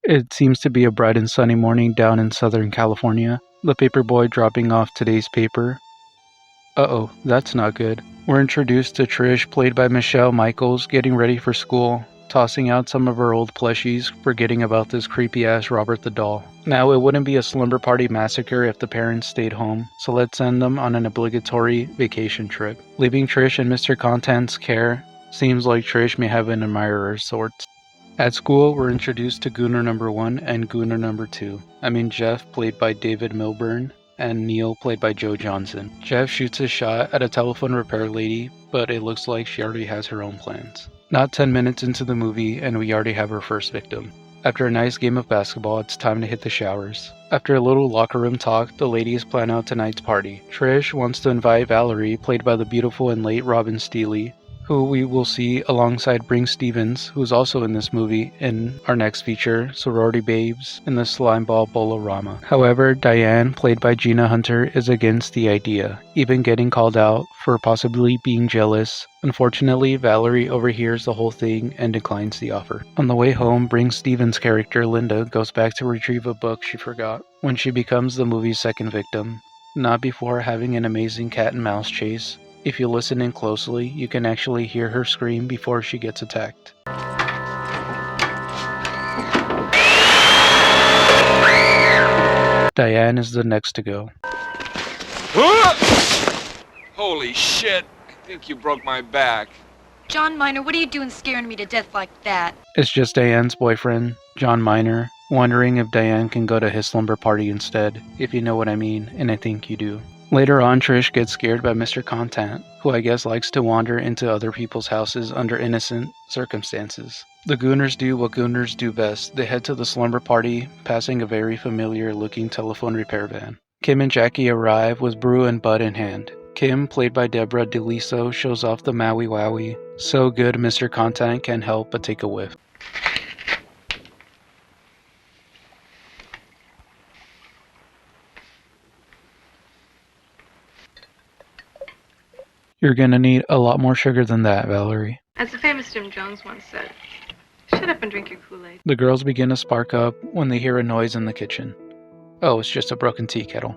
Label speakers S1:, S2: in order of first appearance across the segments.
S1: It seems to be a bright and sunny morning down in Southern California. The paperboy dropping off today's paper. Uh-oh, that's not good. We're introduced to Trish, played by Michelle Michaels, getting ready for school, tossing out some of her old plushies, forgetting about this creepy-ass Robert the Doll. Now, it wouldn't be a Slumber Party Massacre if the parents stayed home, so let's send them on an obligatory vacation trip. Leaving Trish in Mr. Content's care, seems like Trish may have an admirer of sorts. At school, we're introduced to Gooner number 1 and Gooner number 2. Jeff, played by David Milburn, and Neil, played by Joe Johnson. Jeff shoots his shot at a telephone repair lady, but it looks like she already has her own plans. Not 10 minutes into the movie, and we already have our first victim. After a nice game of basketball, it's time to hit the showers. After a little locker room talk, the ladies plan out tonight's party. Trish wants to invite Valerie, played by the beautiful and late Robin Steele, who we will see alongside Bring Stevens, who's also in this movie in our next feature, Sorority Babes, in the Slimeball Bolorama. However, Diane, played by Gina Hunter, is against the idea, even getting called out for possibly being jealous. Unfortunately, Valerie overhears the whole thing and declines the offer. On the way home, Bring Stevens' character, Linda, goes back to retrieve a book she forgot when she becomes the movie's second victim, not before having an amazing cat and mouse chase. If you listen in closely, you can actually hear her scream before she gets attacked. Diane is the next to go.
S2: Holy shit, I think you broke my back.
S3: John Miner, what are you doing scaring me to death like that?
S1: It's just Diane's boyfriend, John Miner, wondering if Diane can go to his slumber party instead, if you know what I mean, and I think you do. Later on, Trish gets scared by Mr. Contant, who I guess likes to wander into other people's houses under innocent circumstances. The Gooners do what Gooners do best. They head to the slumber party, passing a very familiar-looking telephone repair van. Kim and Jackie arrive with brew and bud in hand. Kim, played by Deborah DeLiso, shows off the Maui Wowie. So good, Mr. Contant can't help but take a whiff. You're gonna need a lot more sugar than that, Valerie.
S4: As the famous Jim Jones once said, shut up and drink your Kool-Aid.
S1: The girls begin to spark up when they hear a noise in the kitchen. Oh, it's just a broken tea kettle.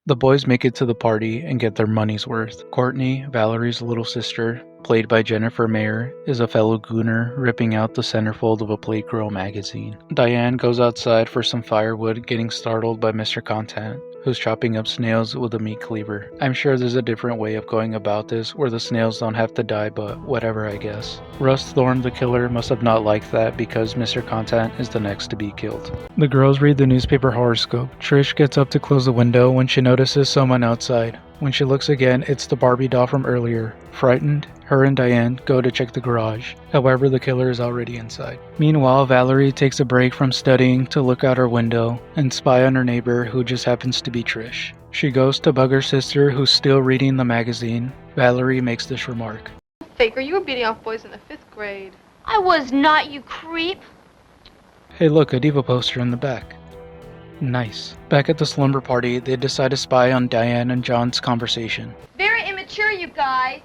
S1: The boys make it to the party and get their money's worth. Courtney, Valerie's little sister, played by Jennifer Mayer, is a fellow gooner ripping out the centerfold of a Playgirl magazine. Diane goes outside for some firewood, getting startled by Mr. Contant, who's chopping up snails with a meat cleaver. I'm sure there's a different way of going about this where the snails don't have to die, but whatever, I guess. Russ Thorne, the killer, must have not liked that because Mr. Contant is the next to be killed. The girls read the newspaper horoscope. Trish gets up to close the window when she notices someone outside. When she looks again, it's the Barbie doll from earlier. Frightened, her and Diane go to check the garage. However, the killer is already inside. Meanwhile, Valerie takes a break from studying to look out her window and spy on her neighbor, who just happens to be Trish. She goes to bug her sister, who's still reading the magazine. Valerie makes this remark.
S4: Faker, you were beating off boys in the 5th grade.
S3: I was not, you creep.
S1: Hey look, a diva poster in the back. Nice. Back at the slumber party, they decide to spy on Diane and John's conversation.
S3: Very immature, you guys.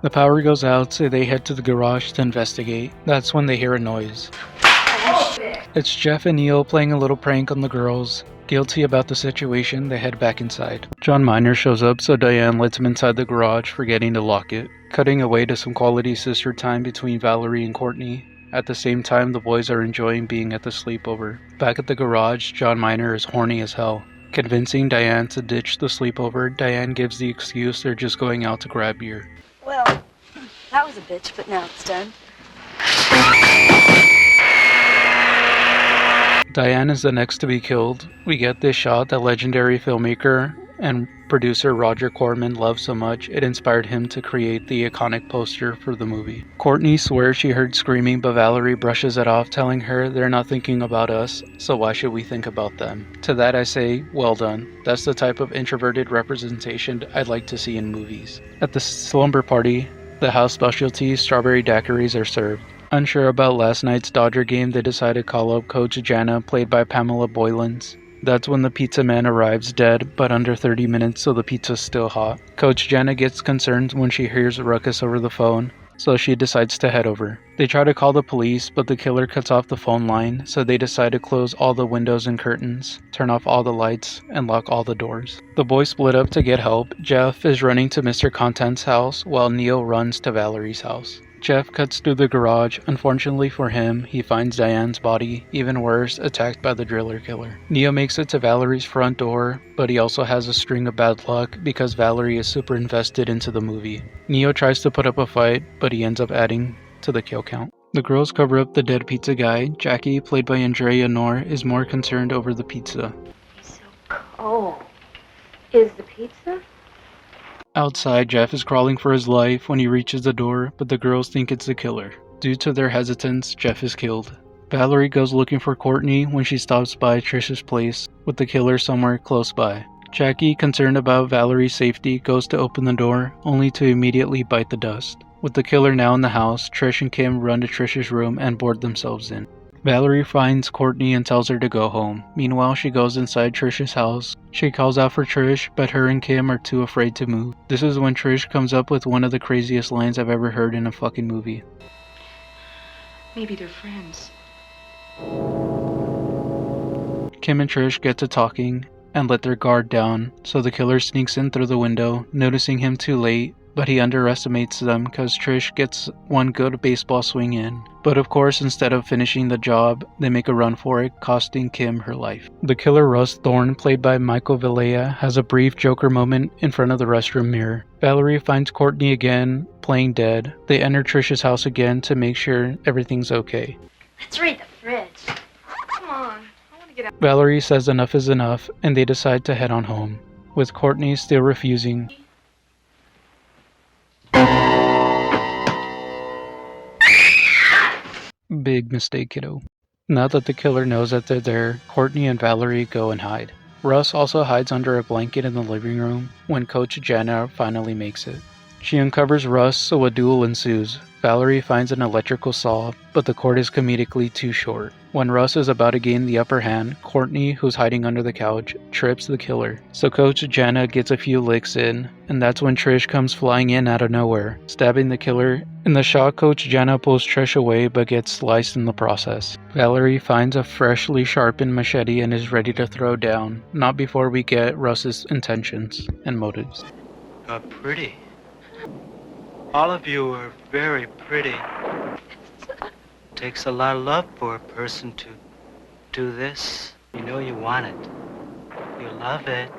S1: The power goes out, so they head to the garage to investigate. That's when they hear a noise. It's Jeff and Neil playing a little prank on the girls. Guilty about the situation, they head back inside. John Miner shows up, so Diane lets him inside the garage, forgetting to lock it. Cutting away to some quality sister time between Valerie and Courtney. At the same time, the boys are enjoying being at the sleepover. Back at the garage, John Miner is horny as hell. Convincing Diane to ditch the sleepover, Diane gives the excuse they're just going out to grab beer.
S5: Well, that was a bitch, but now it's done.
S1: Diane is the next to be killed. We get this shot that legendary filmmaker and producer Roger Corman loved so much it inspired him to create the iconic poster for the movie. Courtney swears she heard screaming, but Valerie brushes it off, telling her they're not thinking about us, so why should we think about them? To that I say, well done. That's the type of introverted representation I'd like to see in movies. At the slumber party, the house specialties, strawberry daiquiris, are served. Unsure about last night's Dodger game, they decide to call up Coach Jana, played by Pamela Boylans. That's when the pizza man arrives dead, but under 30 minutes, so the pizza's still hot. Coach Jana gets concerned when she hears a ruckus over the phone. so she decides to head over. They try to call the police, but the killer cuts off the phone line, so they decide to close all the windows and curtains, turn off all the lights, and lock all the doors. The boys split up to get help. Jeff is running to Mr. Content's house, while Neil runs to Valerie's house. Jeff cuts through the garage. Unfortunately for him, he finds Diane's body, even worse, attacked by the driller killer. Neo makes it to Valerie's front door, but he also has a string of bad luck because Valerie is super invested into the movie. Neo tries to put up a fight, but he ends up adding to the kill count. The girls cover up the dead pizza guy. Jackie, played by Andrea Noor, is more concerned over the pizza.
S5: It's so cold. Is the pizza?
S1: Outside, Jeff is crawling for his life when he reaches the door, but the girls think it's the killer. Due to their hesitance, Jeff is killed. Valerie goes looking for Courtney when she stops by Trish's place, with the killer somewhere close by. Jackie, concerned about Valerie's safety, goes to open the door, only to immediately bite the dust. With the killer now in the house, Trish and Kim run to Trish's room and board themselves in. Valerie finds Courtney and tells her to go home. Meanwhile, she goes inside Trish's house. She calls out for Trish, but her and Kim are too afraid to move. This is when Trish comes up with one of the craziest lines I've ever heard in a fucking movie.
S4: Maybe they're friends.
S1: Kim and Trish get to talking and let their guard down, so the killer sneaks in through the window, noticing him too late, but he underestimates them because Trish gets one good baseball swing in. But of course, instead of finishing the job, they make a run for it, costing Kim her life. The killer, Russ Thorne, played by Michael Villela, has a brief Joker moment in front of the restroom mirror. Valerie finds Courtney again, playing dead. They enter Trish's house again to make sure everything's okay.
S5: Let's read the fridge.
S4: Come on. I want to get out.
S1: Valerie says enough is enough, and they decide to head on home, with Courtney still refusing. Big mistake, kiddo. Now that the killer knows that they're there, Courtney and Valerie go and hide. Russ also hides under a blanket in the living room when Coach Jenna finally makes it. She uncovers Russ, so a duel ensues. Valerie finds an electrical saw, but the cord is comedically too short. When Russ is about to gain the upper hand, Courtney, who's hiding under the couch, trips the killer. So Coach Jenna gets a few licks in, and that's when Trish comes flying in out of nowhere, stabbing the killer. In the shot, Coach Jenna pulls Trish away but gets sliced in the process. Valerie finds a freshly sharpened machete and is ready to throw down, not before we get Russ's intentions and motives.
S6: You're pretty. All of you are very pretty. Takes a lot of love for a person to do this. You know you want it. You love it.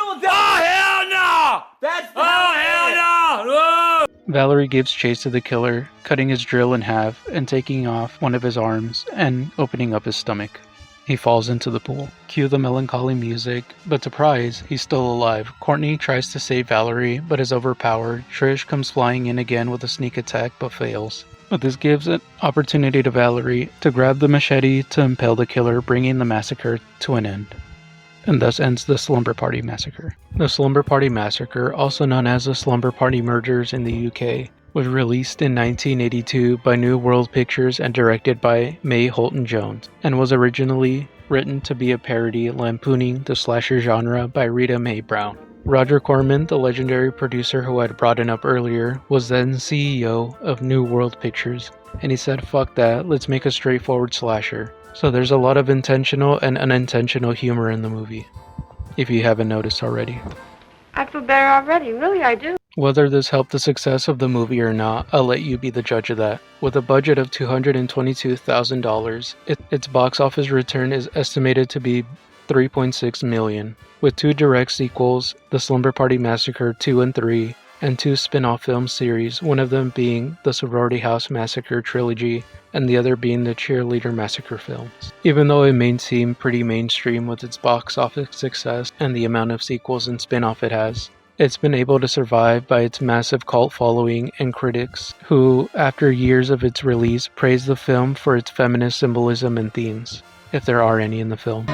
S2: Oh, hell no! That's hell no!
S1: Valerie gives chase to the killer, cutting his drill in half and taking off one of his arms and opening up his stomach. He falls into the pool. Cue the melancholy music, but surprise, he's still alive. Courtney tries to save Valerie, but is overpowered. Trish comes flying in again with a sneak attack, but fails. But this gives an opportunity to Valerie to grab the machete to impale the killer, bringing the massacre to an end. And thus ends the Slumber Party Massacre. The Slumber Party Massacre, also known as the Slumber Party Murders in the UK, was released in 1982 by New World Pictures and directed by Mae Holden Jones, and was originally written to be a parody lampooning the slasher genre by Rita Mae Brown. Roger Corman, the legendary producer who I'd brought up earlier, was then CEO of New World Pictures, and he said, "Fuck that, let's make a straightforward slasher." So there's a lot of intentional and unintentional humor in the movie, if you haven't noticed already.
S4: I feel better already. Really, I do.
S1: Whether this helped the success of the movie or not, I'll let you be the judge of that. With a budget of $222,000, its box office return is estimated to be $3.6 million, with 2 direct sequels, The Slumber Party Massacre 2 and 3, and 2 spin-off film series, one of them being the Sorority House Massacre trilogy, and the other being the Cheerleader Massacre films. Even though it may seem pretty mainstream with its box office success and the amount of sequels and spin-off it has, it's been able to survive by its massive cult following and critics who, after years of its release, praise the film for its feminist symbolism and themes, if there are any in the film.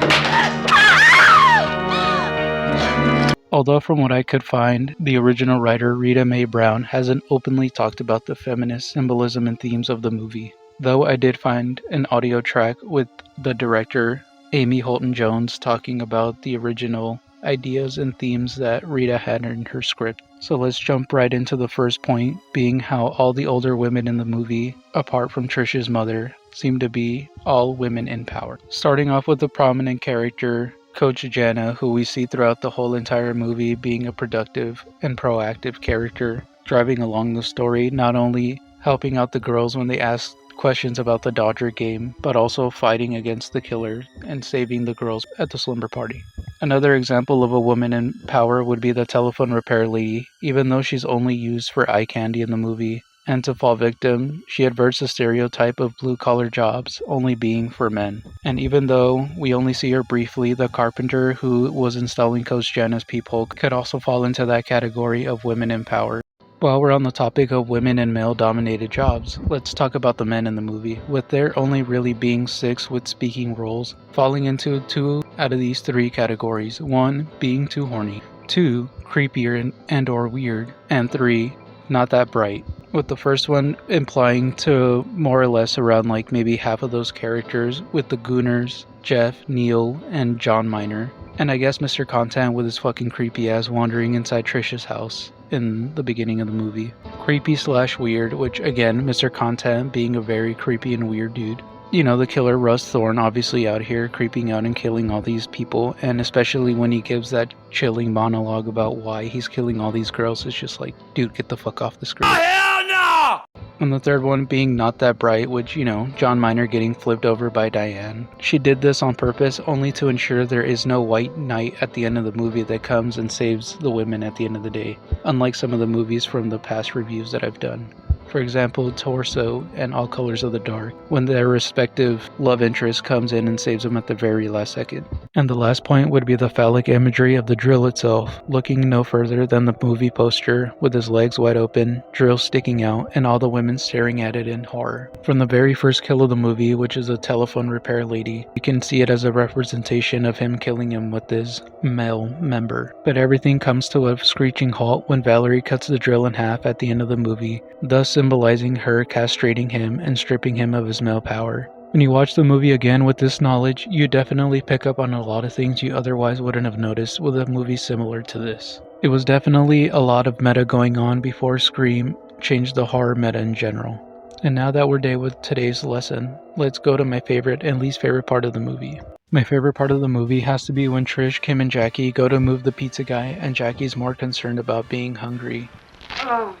S1: Although from what I could find, the original writer Rita Mae Brown hasn't openly talked about the feminist symbolism and themes of the movie, though I did find an audio track with the director Amy Holden Jones talking about the original ideas and themes that Rita had in her script. So let's jump right into the first point, being how all the older women in the movie, apart from Trish's mother, seem to be all women in power. Starting off with the prominent character, Coach Jana, who we see throughout the whole entire movie being a productive and proactive character, driving along the story, not only helping out the girls when they ask questions about the Dodger game, but also fighting against the killer and saving the girls at the slumber party. Another example of a woman in power would be the telephone repair lady. Even though she's only used for eye candy in the movie and to fall victim, she adverts the stereotype of blue-collar jobs only being for men. And even though we only see her briefly, the carpenter who was installing Coach Jana's peephole could also fall into that category of women in power. While we're on the topic of women in male-dominated jobs, let's talk about the men in the movie, with there only really being 6 with speaking roles, falling into 2 out of these 3 categories. 1, being too horny. 2, creepier and or weird. And 3, not that bright. With the first one implying to more or less around like maybe half of those characters, with the Gooners, Jeff, Neil, and John Minor. And I guess Mr. Contant with his fucking creepy ass wandering inside Trish's house in the beginning of the movie. Creepy / weird, which again, Mr. Contant being a very creepy and weird dude. You know, the killer Russ Thorne obviously out here creeping out and killing all these people, and especially when he gives that chilling monologue about why he's killing all these girls, it's just like, dude, get the fuck off the screen.
S2: Hell no!
S1: And the third one being not that bright, which, you know, John Minor getting flipped over by Diane. She did this on purpose only to ensure there is no white knight at the end of the movie that comes and saves the women at the end of the day, unlike some of the movies from the past reviews that I've done. For example, Torso and All Colors of the Dark, when their respective love interest comes in and saves them at the very last second. And the last point would be the phallic imagery of the drill itself, looking no further than the movie poster, with his legs wide open, drill sticking out, and all the women staring at it in horror. From the very first kill of the movie, which is a telephone repair lady, you can see it as a representation of him killing him with his male member. But everything comes to a screeching halt when Valerie cuts the drill in half at the end of the movie, thus symbolizing her castrating him and stripping him of his male power. When you watch the movie again with this knowledge, you definitely pick up on a lot of things you otherwise wouldn't have noticed with a movie similar to this. It was definitely a lot of meta going on before Scream changed the horror meta in general. And now that we're done with today's lesson, let's go to my favorite and least favorite part of the movie. My favorite part of the movie has to be when Trish, Kim, and Jackie go to move the pizza guy and Jackie's more concerned about being hungry.
S4: Oh.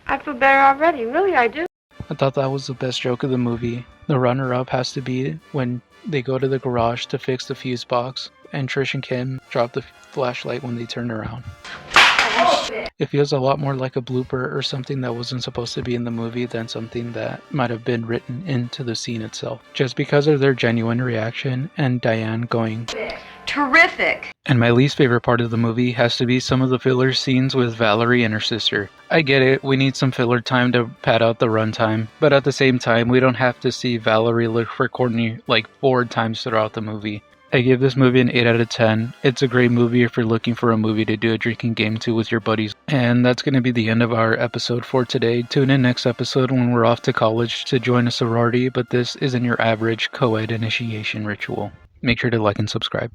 S4: I feel better already. Really, I do.
S1: I thought that was the best joke of the movie. The runner-up has to be when they go to the garage to fix the fuse box, and Trish and Kim drop the flashlight when they turn around. It feels a lot more like a blooper or something that wasn't supposed to be in the movie than something that might have been written into the scene itself, just because of their genuine reaction and Diane going,
S3: Terrific!
S1: And my least favorite part of the movie has to be some of the filler scenes with Valerie and her sister. I get it, we need some filler time to pad out the runtime, but at the same time, we don't have to see Valerie look for Courtney like 4 times throughout the movie. I give this movie an 8 out of 10. It's a great movie if you're looking for a movie to do a drinking game to with your buddies. And that's going to be the end of our episode for today. Tune in next episode when we're off to college to join a sorority, but this isn't your average co-ed initiation ritual. Make sure to like and subscribe.